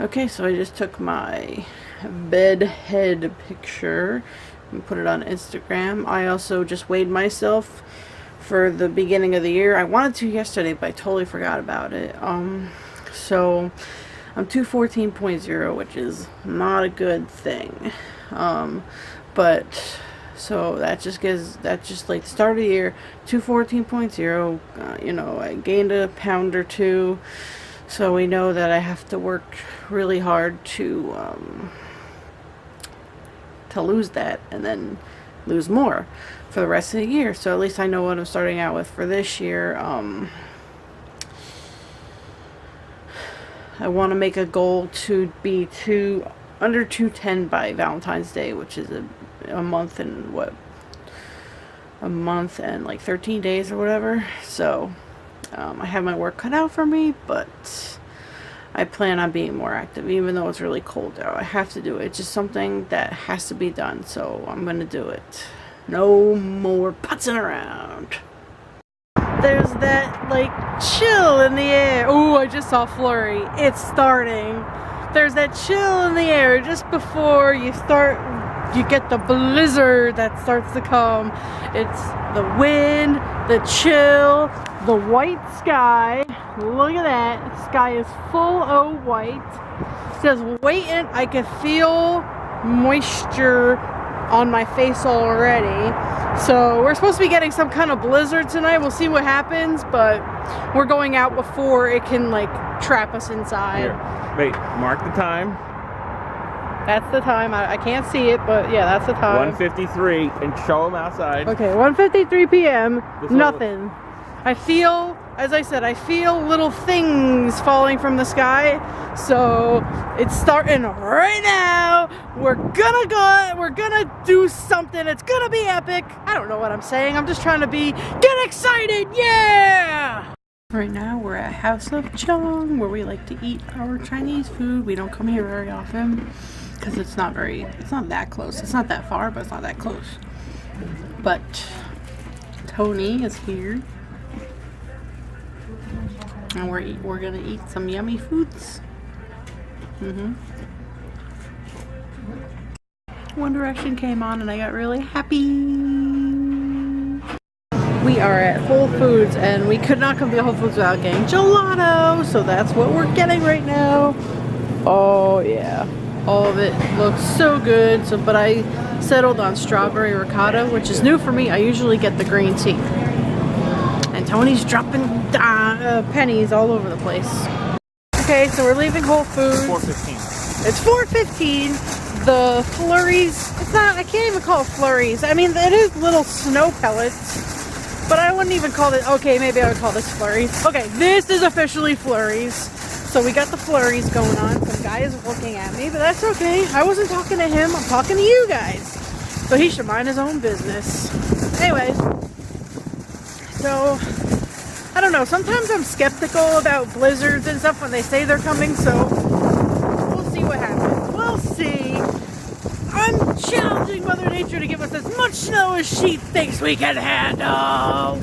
Okay, so I just took my bed head picture and put it on Instagram. I also just weighed myself for the beginning of the year. I wanted to yesterday, but I totally forgot about it. So I'm 214.0, which is not a good thing. But so that's just like the start of the year, 214.0. You know, I gained a pound or two. So we know that I have to work really hard to lose that and then lose more for the rest of the year. So at least I know what I'm starting out with for this year. I want to make a goal to be under 210 by Valentine's Day, which is a month and like 13 days or whatever. So I have my work cut out for me, but I plan on being more active, even though it's really cold out. I have to do it. It's just something that has to be done, so I'm gonna do it. No more putzing around. There's that, like, chill in the air. Oh, I just saw flurry. It's starting. There's that chill in the air just before you get the blizzard that starts to come. It's the wind, the chill, the white sky. Look at that. The sky is full of white. Just waiting. I can feel moisture on my face already. So we're supposed to be getting some kind of blizzard tonight. We'll see what happens, but we're going out before it can, like, trap us inside. Here. Wait, mark the time. That's the time. I can't see it, but yeah, that's the time. 1:53, and show them outside. Okay, 1:53 p.m. Nothing. I feel, as I said, I feel little things falling from the sky. So it's starting right now. We're gonna do something. It's gonna be epic. I don't know what I'm saying. I'm just trying to get excited. Yeah! Right now we're at House of Chung, where we like to eat our Chinese food. We don't come here very often because it's not that close. It's not that far, but it's not that close. But Tony is here, and we're gonna eat some yummy foods. One Direction came on, and I got really happy. We are at Whole Foods, and we could not come to Whole Foods without getting gelato, so that's what we're getting right now. Oh yeah, all of it looks so good. But I settled on strawberry ricotta, which is new for me. I usually get the green tea. And Tony's dropping pennies all over the place. Okay, so we're leaving Whole Foods. 4:15. It's 4:15. The flurries, I can't even call it flurries. I mean, it is little snow pellets. But I wouldn't even call it, okay, maybe I would call this flurries. Okay, this is officially flurries. So we got the flurries going on. Some guy is looking at me, but that's okay. I wasn't talking to him, I'm talking to you guys. So he should mind his own business. Anyways, so, I don't know, sometimes I'm skeptical about blizzards and stuff when they say they're coming, so we'll see what happens. We'll see. I'm challenging Mother Nature to give us as much snow as she thinks we can handle.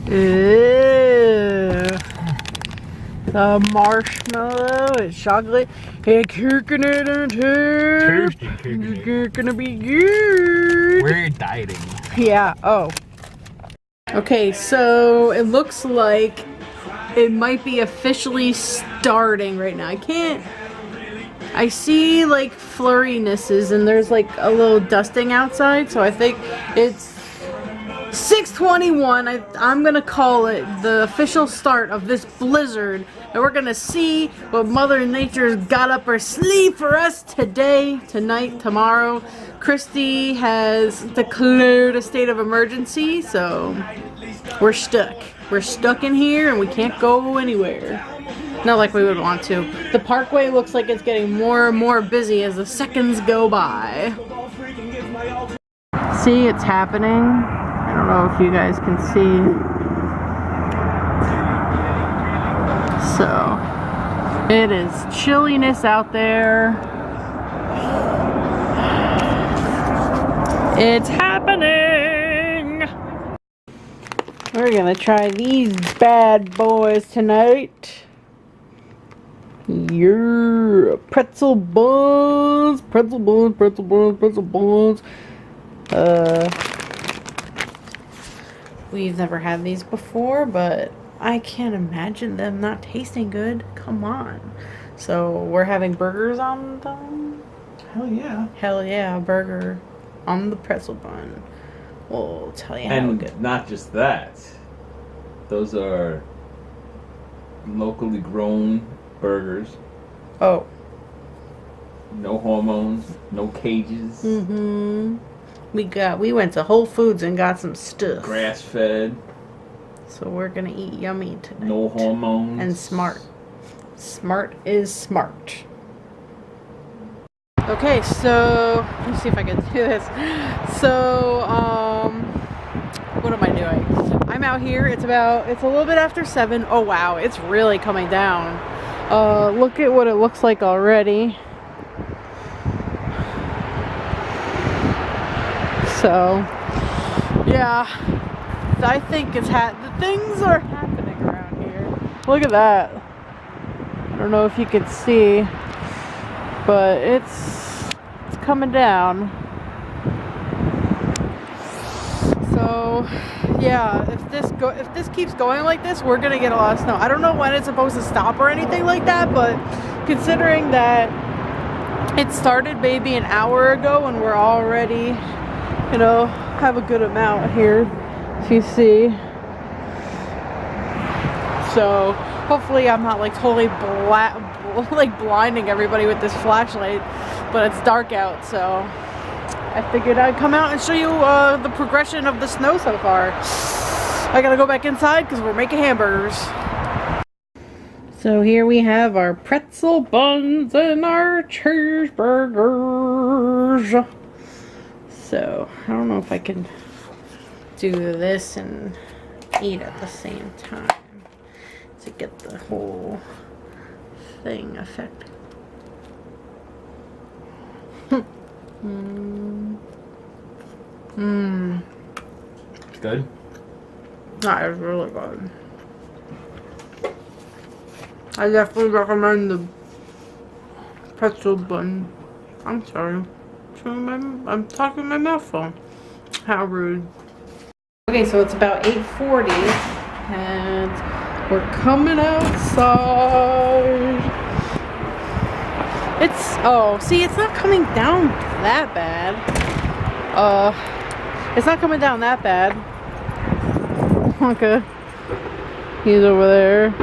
Ew. The marshmallow and chocolate and coconut and taste. It's gonna be good. We're dieting. Yeah, oh. Okay, so it looks like it might be officially starting right now. I see like flurrinesses, and there's like a little dusting outside, so I think it's 6:21. I'm gonna call it the official start of this blizzard, and we're gonna see what Mother Nature's got up her sleeve for us today, tonight, tomorrow. Christy has declared a state of emergency, so we're stuck. We're stuck in here, and we can't go anywhere. Not like we would want to. The parkway looks like it's getting more and more busy as the seconds go by. See, it's happening. I don't know if you guys can see. So, it is chilliness out there. It's happening! We're gonna try these bad boys tonight. Yeah, pretzel buns, pretzel buns, pretzel buns, pretzel buns. We've never had these before, but I can't imagine them not tasting good. Come on. So we're having burgers on them. Hell yeah. Hell yeah, a burger on the pretzel bun. We'll tell you how And good. not just that. Those are locally grown burgers. Oh. No hormones, no cages. Mm-hmm. We went to Whole Foods and got some stuff. Grass fed. So we're gonna eat yummy tonight. No hormones. And smart. Smart is smart. Okay, so let me see if I can do this. So, what am I doing? I'm out here. It's a little bit after 7. Oh wow, it's really coming down. Look at what it looks like already. So, yeah, I think the things are happening around here. Look at that. I don't know if you can see, but it's coming down. So, yeah, if this keeps going like this, we're gonna get a lot of snow. I don't know when it's supposed to stop or anything like that, but considering that it started maybe an hour ago and we're already, you know, have a good amount here, if you see. So hopefully I'm not like totally blinding everybody with this flashlight, but it's dark out, so I figured I'd come out and show you the progression of the snow so far. I gotta go back inside because we're making hamburgers. So here we have our pretzel buns and our cheeseburgers. So, I don't know if I can do this and eat at the same time to get the whole thing effect. It's good. That is really good. I definitely recommend the pretzel bun. I'm sorry. I'm talking my mouth phone. How rude. Okay, so it's about 8:40 and we're coming outside. It's not coming down that bad. It's not coming down that bad. Okay. He's over there.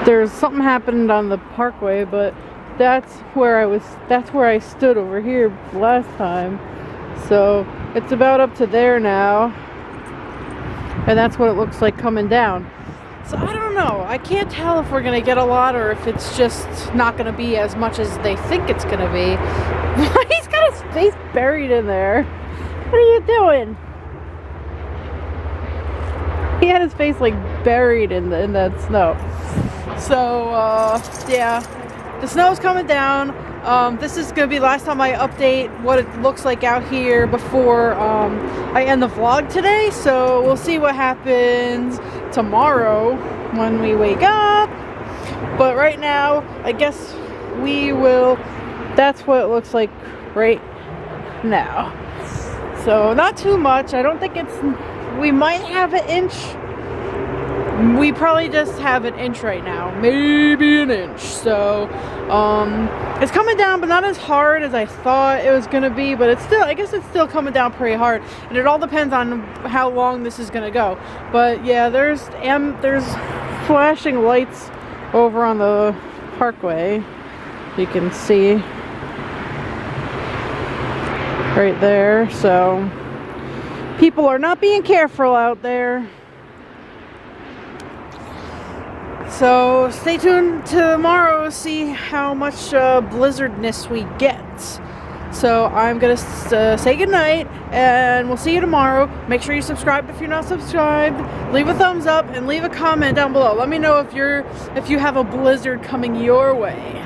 There's something happened on the parkway, but that's where I stood over here last time. So it's about up to there now. And that's what it looks like coming down. So I don't know. I can't tell if we're gonna get a lot or if it's just not gonna be as much as they think it's gonna be. He's got his face buried in there. What are you doing? He had his face like buried in that snow. So yeah, the snow's coming down. This is gonna be the last time I update what it looks like out here before I end the vlog today. So we'll see what happens tomorrow when we wake up. But right now, I guess we will. That's what it looks like right now. So not too much. I don't think it's. We might have an inch. We probably just have an inch right now, maybe an inch. So it's coming down, but not as hard as I thought it was gonna be, but it's still, I guess it's still coming down pretty hard, and it all depends on how long this is gonna go. But yeah, there's flashing lights over on the parkway, you can see right there. So people are not being careful out there. So stay tuned tomorrow to see how much blizzardness we get. So I'm gonna say goodnight, and we'll see you tomorrow. Make sure you subscribe if you're not subscribed. Leave a thumbs up and leave a comment down below. Let me know if you have a blizzard coming your way.